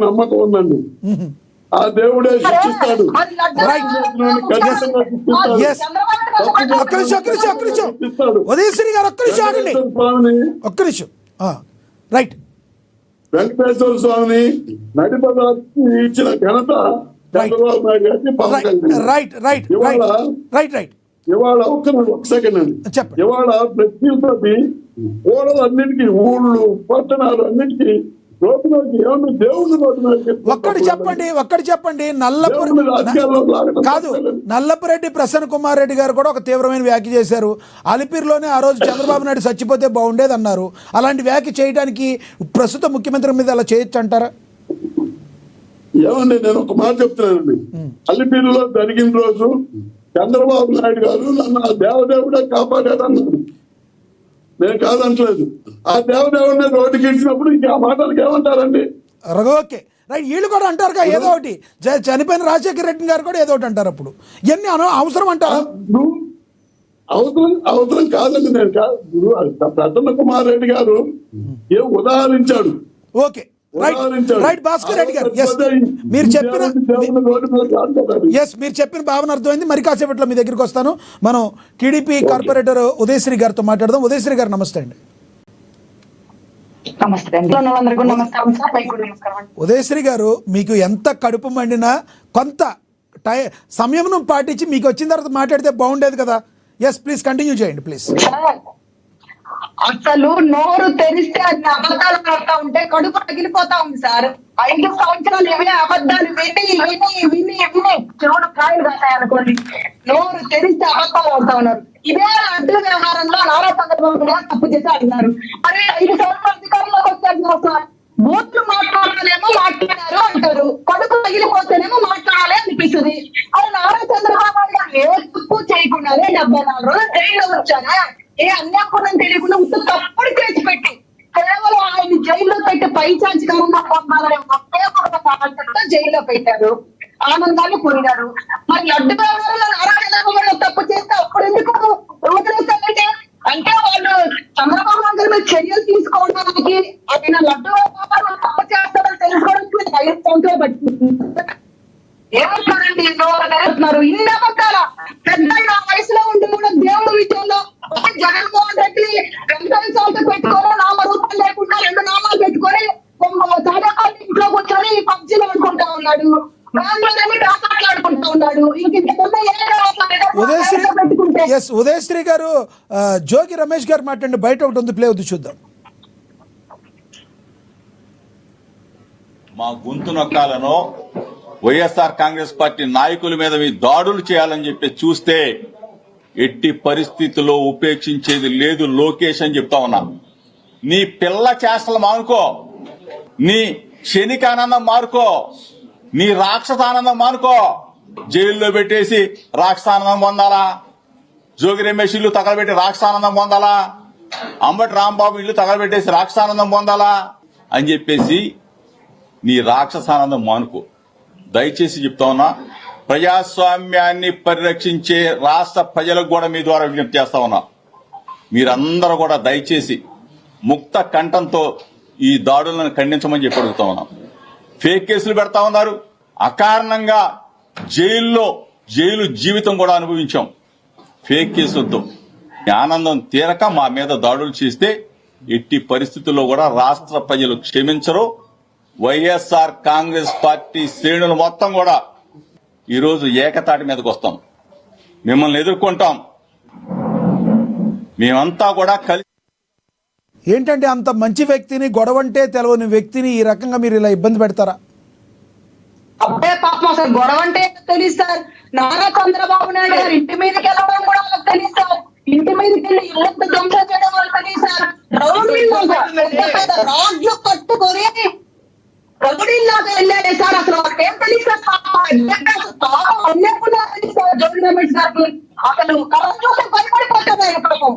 నమ్మకం ఉందండి. ఆ దేవుడే శిక్షిస్తాడు. రైట్. వెంకటేశ్వర స్వామిని నడిపదానికి ఇచ్చిన ఘనత చంద్రబాబు నాయుడు గారికి పవన్ కళ్యాణ్. ఇవాళ ఒక సెకండ్ అండి, ఇవాళ ప్రతి ఊళ్ళన్నిటికీ, ఊళ్ళు పట్టణాలు అన్నిటికీ ఒక్కటి చెప్పండి నల్లపురెడ్డి ప్రసన్న కుమార్ రెడ్డి గారు కూడా ఒక తీవ్రమైన వ్యాఖ్య చేశారు. అలిపిరిలోనే ఆ రోజు చంద్రబాబు నాయుడు చచ్చిపోతే బాగుండేది అన్నారు. అలాంటి వ్యాఖ్య చేయడానికి ప్రస్తుత ముఖ్యమంత్రి మీద అలా చేయొచ్చు అంటారా? ఏమండి, నేను ఒక మాట చెప్తున్నానండి. అలిపిరిలో జరిగిన రోజు చంద్రబాబు నాయుడు గారు నన్ను ఆ దేవదేవుడే కాపాడాడు అన్నారు. నేను కాదంటలేదు. ఆ దేవదేవుడిని రోడ్డుకి ఇచ్చినప్పుడు ఇంకా ఆ మాటలకు ఏమంటారండి? Okay right. వీళ్ళు కూడా అంటారు ఏదో ఒకటి, చనిపోయిన రాజశేఖర రెడ్డి గారు కూడా ఏదో ఒకటి అంటారు. అప్పుడు ఇవన్నీ అవసరం అంటారు? అవసరం కాదండి. నేను కాదు, ప్రసన్న కుమార్ రెడ్డి గారు ఉదాహరించాడు. ఓకే రైట్ భాస్కర్ రెడ్డి గారు, మీరు చెప్పిన భావన అర్థమైంది. మరి కాసేపట్లో మీ దగ్గరికి వస్తాను. మనం టీడీపీ కార్పొరేటర్ ఉదయశ్రీ గారితో మాట్లాడదాం. ఉదయశ్రీ గారు నమస్తే అండి. ఉదయశ్రీ గారు, మీకు ఎంత కడుపు మండినా కొంత సమయం పాటించి మీకు వచ్చిన తర్వాత మాట్లాడితే బాగుండేది కదా. ఎస్ ప్లీజ్ కంటిన్యూ చేయండి ప్లీజ్. అసలు నోరు తెరిస్తే అది అబద్ధాలు పడతా ఉంటే కడుపు పగిలిపోతా ఉంది సార్. 5 సంవత్సరాలు ఇవే అబద్ధాలు విని విని విని విని చెవుడు కాయలు కాస్తాయనుకోండి. నోరు తెరిస్తే అబద్ధాలు ఆడుతా ఉన్నారు. ఇదే లడ్డు వ్యవహారంలో నారా చంద్రబాబు గారు తప్పు చేసి అడిగినారు. మరి 5 సంవత్సరాల అధికారంలోకి వచ్చారు సార్. బూట్లు మాట్లాడాలేమో మాట్లాడారు అంటారు, కడుపు పగిలిపోతేనేమో మాట్లాడాలి అనిపిస్తుంది. అది నారా చంద్రబాబు గారు ఏ తప్పు చేయకుండానే 74 రోజులు జైల్లో వచ్చారా? ఏ అన్యాయం తెలియకుండా ఉత్తు తప్పుడు కేసు పెట్టి కేవలం ఆయన జైల్లో పెట్టి పైచాచికరంగా పొందాలని ఒకే ఒక కారణంతో జైల్లో పెట్టారు. ఆనందాన్ని పొందారు. మరి లడ్డు వ్యవహారంలో నారాయణ తప్పు చేస్తే అప్పుడు ఎందుకు వదిలేస్తారంటే, అంటే వాళ్ళు చంద్రబాబు నాయుడు మీద చర్యలు తీసుకోవడానికి, ఆయన లడ్డు వ్యవహారంలో తప్పు చేస్తారని తెలుసుకోవడానికి 5 సంవత్సరాలు పట్టింది. ఏమంటారండి నోరుతున్నారు? ఇన్ని అబద్ధాల పెద్ద వయసులో ఉండి కూడా దేవుడు విజయంలో జగన్మోహన్ రెడ్డి వెంకటేశ్వర పెట్టుకొని నామరూపాలు లేకుండా 2 నామాలు పెట్టుకొని తాజాకాలు ఇంట్లో కూర్చొని పబ్జీలు ఆడుకుంటా ఉన్నాడు. మాట్లాడుకుంటా ఉన్నాడు. ఉదయశ్రీ గారు, జోగి రమేష్ గారు మాట్లాడండి. బయట ఒకటి ఉంది, ప్లే అవుతుంది, చూద్దాం. మా గొంతు నొక్కాలను వైఎస్ఆర్ కాంగ్రెస్ పార్టీ నాయకుల మీద మీ దాడులు చేయాలని చెప్పి చూస్తే ఎట్టి పరిస్థితుల్లో ఉపేక్షించేది లేదు లోకేష్ అని చెప్తా ఉన్నా. నీ పిల్ల చేష్టలు మానుకో, నీ క్షణికానందం మానుకో, నీ రాక్షసానందం మానుకో. జైల్లో పెట్టేసి రాక్షసానందం పొందాలా? జోగి రమేష్ ఇల్లు తగలబెట్టి రాక్షసానందం పొందాలా? అంబటి రాంబాబు ఇల్లు తగలబెట్టేసి రాక్షసానందం పొందాలా అని చెప్పేసి నీ రాక్షసానందం మానుకో. దయచేసి చెప్తా ఉన్నా, ప్రజాస్వామ్యాన్ని పరిరక్షించే రాష్ట్ర ప్రజలకు కూడా మీ ద్వారా విజ్ఞప్తి చేస్తా ఉన్నా. మీరందరూ కూడా దయచేసి ముక్త కంఠంతో ఈ దాడులను ఖండించమని చెప్పి అడుగుతా ఉన్నాం. ఫేక్ కేసులు పెడతా ఉన్నారు. అకారణంగా జైలు జీవితం కూడా అనుభవించాం ఫేక్ కేసులతో. ఆనందం తీరక మా మీద దాడులు చేస్తే ఎట్టి పరిస్థితుల్లో కూడా రాష్ట్ర ప్రజలు క్షమించరు. వైఎస్ఆర్ కాంగ్రెస్ పార్టీ శ్రేణులు మొత్తం కూడా ఈరోజు ఏకతాటి మీదకి వస్తాం, మిమ్మల్ని ఎదుర్కొంటాం. మేమంతా కూడా కలిసి. ఏంటంటే అంత మంచి వ్యక్తిని, గొడవంటే తెలవని వ్యక్తిని ఈ రకంగా మీరు ఇలా ఇబ్బంది పెడతారా? అబ్బే పాపం, అసలు గొడవ అంటే తెలియదు సార్. నారా చంద్రబాబు నాయుడు గారు ఇంటి మీదకి వెళ్ళడం కూడా వాళ్ళకి తెలియదు సార్. ఇంటి మీదకి వెళ్ళి ఇళ్లకు ధ్వంసం చేయడం వాళ్ళకి తెలియదు సార్. రాజ్యం కట్టుకొని రౌడీలాగా వెళ్ళాడే సార్. అసలు వాళ్ళకి ఏం తెలియదు సార్. జోగి రమేష్ గారికి అసలు కరోనా భయపడిపోతుంది ఆయన పాపం.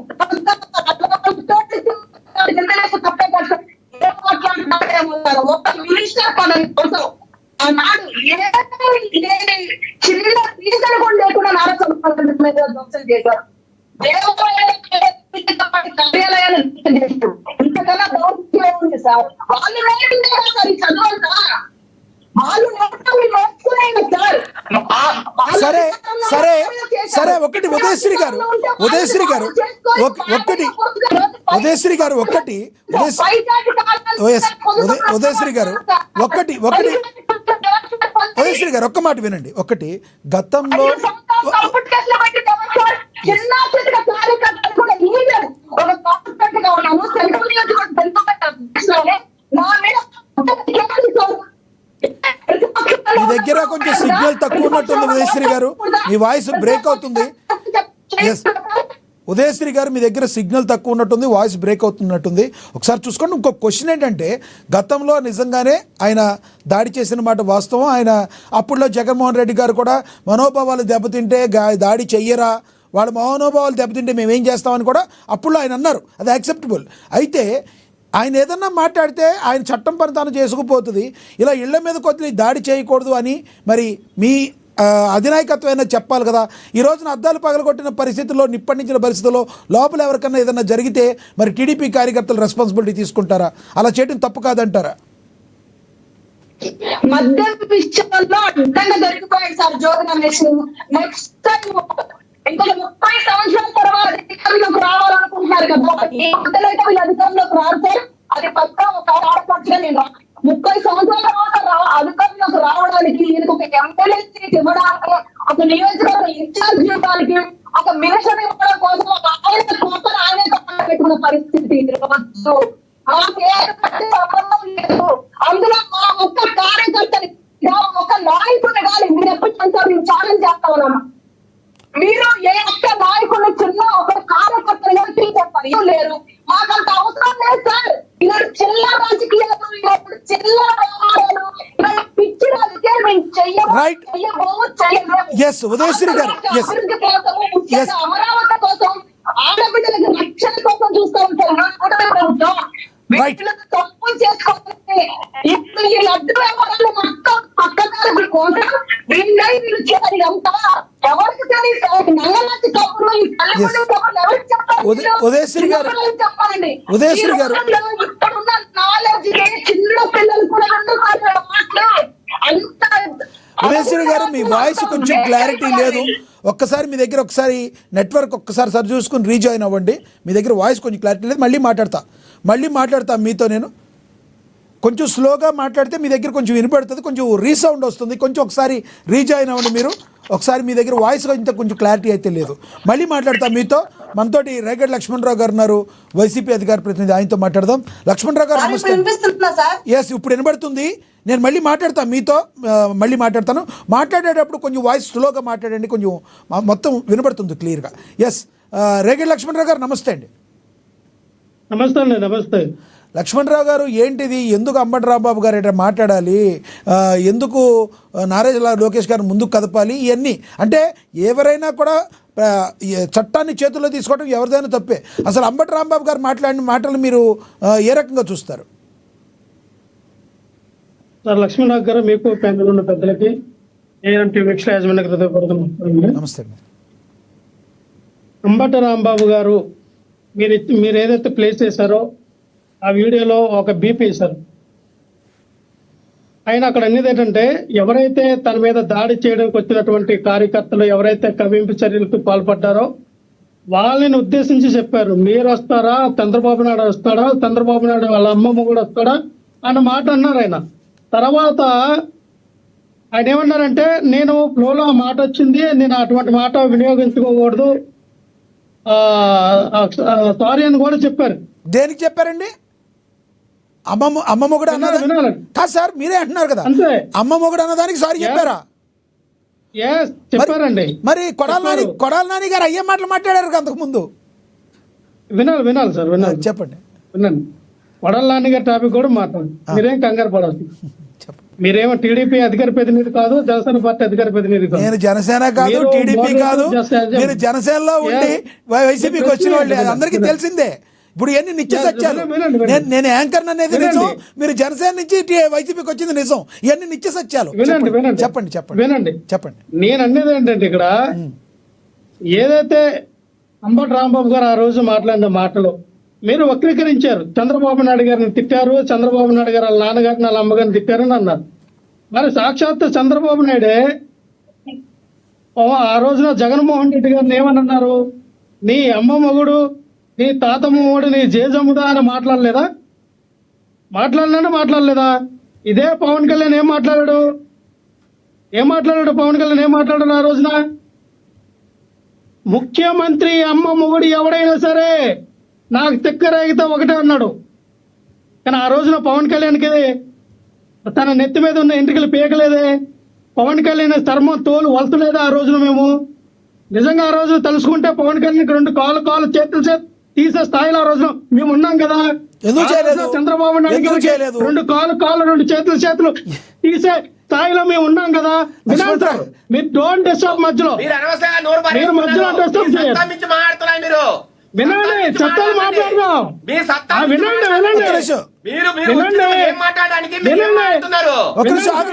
తప్పే కోసం ఏం మాట్లాడుతున్నారేమో ఒక్క మినిస్టర్ పదవి కోసం ఆనాడు చిన్న రీజన్ కూడా లేకుండా నారా చంద్రబాబు మీద ధ్వంసం చేశారు. కార్యాలయాలు చేస్తారు. ఇంతకన్నా దౌర్జన్యం ఉంది సార్. వాళ్ళు నేర్చుకుంటే సార్ ఈ చదువుతా సరే సరే సరే ఒకటి ఉదయశ్రీ గారు ఉదయశ్రీ గారు ఒక్కటి ఉదయశ్రీ గారు ఒక్కటి ఉదయశ్రీ గారు ఒకటి ఒకటి ఉదయశ్రీ గారు ఒక్క మాట వినండి. ఒకటి గతంలో మీ దగ్గర కొంచెం సిగ్నల్ తక్కువ ఉన్నట్టుంది ఉదయశ్రీ గారు, మీ వాయిస్ బ్రేక్ అవుతుంది. ఎస్ ఉదయశ్రీ గారు మీ దగ్గర సిగ్నల్ తక్కువ ఉన్నట్టుంది, వాయిస్ బ్రేక్ అవుతున్నట్టుంది, ఒకసారి చూసుకోండి. ఇంకొక క్వశ్చన్ ఏంటంటే, గతంలో నిజంగానే ఆయన దాడి చేసిన మాట వాస్తవం. ఆయన అప్పుడులో జగన్మోహన్ రెడ్డి గారు కూడా మనోభావాలు దెబ్బతింటే దాడి చెయ్యరా, వాళ్ళ మనోభావాలు దెబ్బతింటే మేమేం చేస్తామని కూడా అప్పుడులో ఆయన అన్నారు. అది యాక్సెప్టబుల్. అయితే ఆయన ఏదన్నా మాట్లాడితే ఆయన చట్టం పని తాను చేసుకుపోతుంది. ఇలా ఇళ్ల మీద కొద్ది దాడి చేయకూడదు అని మరి మీ అధినాయకత్వం అయినా చెప్పాలి కదా. ఈ రోజున అద్దాలు పగలగొట్టిన పరిస్థితుల్లో, నిప్పండించిన పరిస్థితుల్లో లోపల ఎవరికన్నా ఏదన్నా జరిగితే మరి టీడీపీ కార్యకర్తలు రెస్పాన్సిబిలిటీ తీసుకుంటారా? అలా చేయడం తప్పు కాదంటారా? మద్యం విషయంలో అడ్డంగా దొరికిపోయాడు sir Jogi Ramesh. Next time ఇంకా 30 సంవత్సరాల తర్వాత అధికారంలోకి రావాలనుకుంటున్నారు కదా. ఏ అయితే వీళ్ళు అధికారంలోకి రారు సార్, అది పక్క ఒక ఆడపడుచుగా నేను 30 సంవత్సరాల తర్వాత అధికారంలోకి రావడానికి, ఈయనకు ఒక ఎమ్మెల్యే సీట్ ఇవ్వడానికి, ఒక నియోజకవర్గ ఇన్ఛార్జ్ ఇవ్వడానికి, ఒక మినిస్టర్ ఇవ్వడం కోసం ఆయన కోసం ఆయనే పెట్టుకున్న పరిస్థితి ఈరోజు. సంబంధం లేదు. అందులో మా ఒక్క కార్యకర్తని, ఒక నాయకుడిని కానీ మీరు ఎప్పుడు చెప్తారు, మేము ఛాలెంజ్ చేస్తా ఉన్నాము. మీరు ఏ ఒక్క నాయకుడిని చిన్న ఒక కార్యకర్తలు ఎవరికి చెప్పారు లేరు. మాకంత అవసరం లేదు సార్. ఇలాంటి చిల్ల రాజకీయాలు, ఇలాంటి చిల్ల వ్యవహారాలు, ఇలాంటి పిచ్చి రాజకీయాలు మేము చెయ్యము. అమరావతి కోసం, ఆడబిడ్డలకు రక్షణ కోసం చూస్తూ ఉంటారు ప్రభుత్వం. తప్పు చేసుకోవాలి. ఇప్పుడు ఈ లడ్డు వ్యవహారాలు మొత్తం పక్కదారి కోసం వీళ్ళు చేయాలి. అంతా ఎవరికి తెలియదు. నల్లటి కబుర్లు, ఈ తల్లిదండ్రుల కబుర్లు ఎవరికి చెప్పాలండి? ఇప్పుడున్న నాలెడ్జ్ చిన్న పిల్లలు కూడా మాటలు అంత. ఉదయశ్రీ గారు మీ వాయిస్ కొంచెం క్లారిటీ లేదు. ఒక్కసారి మీ దగ్గర ఒకసారి నెట్వర్క్ ఒక్కసారి సరి చూసుకుని రీజాయిన్ అవ్వండి. మీ దగ్గర వాయిస్ కొంచెం క్లారిటీ లేదు. మళ్ళీ మాట్లాడతా మీతో. నేను కొంచెం స్లోగా మాట్లాడితే మీ దగ్గర కొంచెం వినపడుతుంది, కొంచెం రీసౌండ్ వస్తుంది. కొంచెం ఒకసారి రీజాయిన్ అవ్వండి మీరు. ఒకసారి మీ దగ్గర వాయిస్ కొంచెం క్లారిటీ అయితే లేదు. మళ్ళీ మాట్లాడతా మీతో. మనతోటి రేగడి లక్ష్మణరావు గారు ఉన్నారు, వైసీపీ అధికార ప్రతినిధి. ఆయనతో మాట్లాడదాం. లక్ష్మణరావు గారు నమస్తే. ఎస్ ఇప్పుడు వినబడుతుంది. నేను మళ్ళీ మాట్లాడతాను మీతో, మళ్ళీ మాట్లాడేటప్పుడు కొంచెం వాయిస్ స్లోగా మాట్లాడండి, కొంచెం మొత్తం వినబడుతుంది క్లియర్గా. ఎస్ రేగడి లక్ష్మణరావు గారు నమస్తే అండి. నమస్తే అండి. నమస్తే లక్ష్మణరావు గారు. ఏంటిది, ఎందుకు అంబటి రాంబాబు గారు ఎట్లా మాట్లాడాలి, ఎందుకు నారా లోకేష్ గారు ముందుకు కదపాలి, ఇవన్నీ అంటే ఎవరైనా కూడా చట్టాన్ని చేతుల్లో తీసుకోవడం ఎవరిదైనా తప్పే. అసలు అంబటి రాంబాబు గారు మాట్లాడిన మాటలు మీరు ఏ రకంగా చూస్తారు? సార్ లక్ష్మణరావు గారు, మీకు పెద్దలు ఉన్న పెద్దలకి యాజమాన్య నమస్తే. అంబటి రాంబాబు గారు మీరు ఏదైతే ప్లేస్ చేశారో ఆ వీడియోలో ఒక బీపీ సార్. ఆయన అక్కడ అనేది ఏంటంటే, ఎవరైతే తన మీద దాడి చేయడానికి వచ్చినటువంటి కార్యకర్తలు ఎవరైతే కవింపు చర్యలకు పాల్పడ్డారో వాళ్ళని ఉద్దేశించి చెప్పారు, మీరు వస్తారా, చంద్రబాబు నాయుడు వస్తాడా, చంద్రబాబు నాయుడు వాళ్ళ అమ్మమ్మ కూడా వస్తాడా అన్న మాట అన్నారు. ఆయన తర్వాత ఆయన ఏమన్నారంటే, నేను ఫ్లోలో ఆ మాట వచ్చింది, నేను అటువంటి మాట వినియోగించుకోకూడదు, సారీ అని కూడా చెప్పారు. దేనికి చెప్పారండి? అమ్మమ్మ కూడా అన్నదా? కాదు సార్, మీరే అంటున్నారు కదా, అమ్మమ్మ కూడా అన్నదానికి సారీ చెప్పారా? చెప్పారండి. మరి కొడాల నాని గారు అయ్యే మాటలు మాట్లాడారు అంతకు ముందు. వినాలి సార్, చెప్పండి. వినండి. కొడాల నాని గారి టాపిక్ కూడా మాట్లాడండి, మీరేం కంగారు పడాల్సి. మీరేమో టీడీపీ అధికార ప్రతినిధి కాదు, జనసేన పార్టీ అధికార ప్రతినిధి కాదు. నేను జనసేన కాదు, టీడీపీ కాదు. మీరు జనసేనలో ఉండి వైసీపీకి వచ్చిన వాళ్ళే, అందరికీ తెలిసిందే. ఇప్పుడు ఎన్ని నిత్య సత్యాలు. నేను యాంకర్ అనేది నిజం, మీరు జనసేన నుంచి వైసీపీకి వచ్చింది నిజం. ఇవన్నీ నిత్య సత్యాలు. చెప్పండి. నేను అనేది ఏంటంటే, ఇక్కడ ఏదైతే అంబటి రాంబాబు గారు ఆ రోజు మాట్లాడిన మాటలు మీరు వక్రీకరించారు. చంద్రబాబు నాయుడు గారిని తిట్టారు, చంద్రబాబు నాయుడు గారు వాళ్ళ నాన్నగారిని వాళ్ళ అమ్మగారిని తిట్టారని అన్నారు. మరి సాక్షాత్ చంద్రబాబు నాయుడే ఆ రోజున జగన్మోహన్ రెడ్డి గారిని ఏమన్నారు? నీ అమ్మ మొగుడు, నీ తాత మొగుడు, నీ జేజమ్ముడా అని మాట్లాడలేదా? మాట్లాడలేదా? ఇదే పవన్ కళ్యాణ్ ఏం మాట్లాడాడు? పవన్ కళ్యాణ్ ఏం మాట్లాడాడు ఆ రోజున? ముఖ్యమంత్రి అమ్మ మొగుడు ఎవడైనా సరే నాకు తిక్కరేగితే ఒకటే అన్నాడు. కానీ ఆ రోజున పవన్ కళ్యాణ్కి తన నెత్తి మీద ఉన్న ఎంట్రికలు పీకలేదే. పవన్ కళ్యాణ్ చర్మం తోలు వలసలేదా ఆ రోజున? మేము నిజంగా ఆ రోజున తలుసుకుంటే పవన్ కళ్యాణ్ 2 కాళ్ళు చేతులు తీసే స్థాయిలో ఆ రోజున మేము ఉన్నాం కదా. ఎందుకు చేయలేదు? చంద్రబాబు ఎందుకు నాయుడు చేయలేదు? 2 కాళ్ళు 2 చేతులు తీసే స్థాయిలో మేము ఉన్నాం కదా. లక్ష్మణ్ రావు. మీరు డోంట్ డిస్టర్బ్ మధ్యలో. మీరు అనవసరంగా నోరు మీరు మధ్యలో పారేస్తున్నారు. డిస్టర్బ్ మీ చేయాలి. సత్తా మించి మాట్లాడుతున్నారు మీరు. వినండి, చట్టాలు మాట్లాడదాం. మీ సత్తా ఆ, మించి వినండి. మాట్లాడుతున్నారు. ఒక్క నిమిషం. మీరు వినండి. ఏం మాట్లాడడానికి మీరు ఏం వినండి. మాట్లాడుతున్నారు? ఒక్క నిమిషం ఆగండి.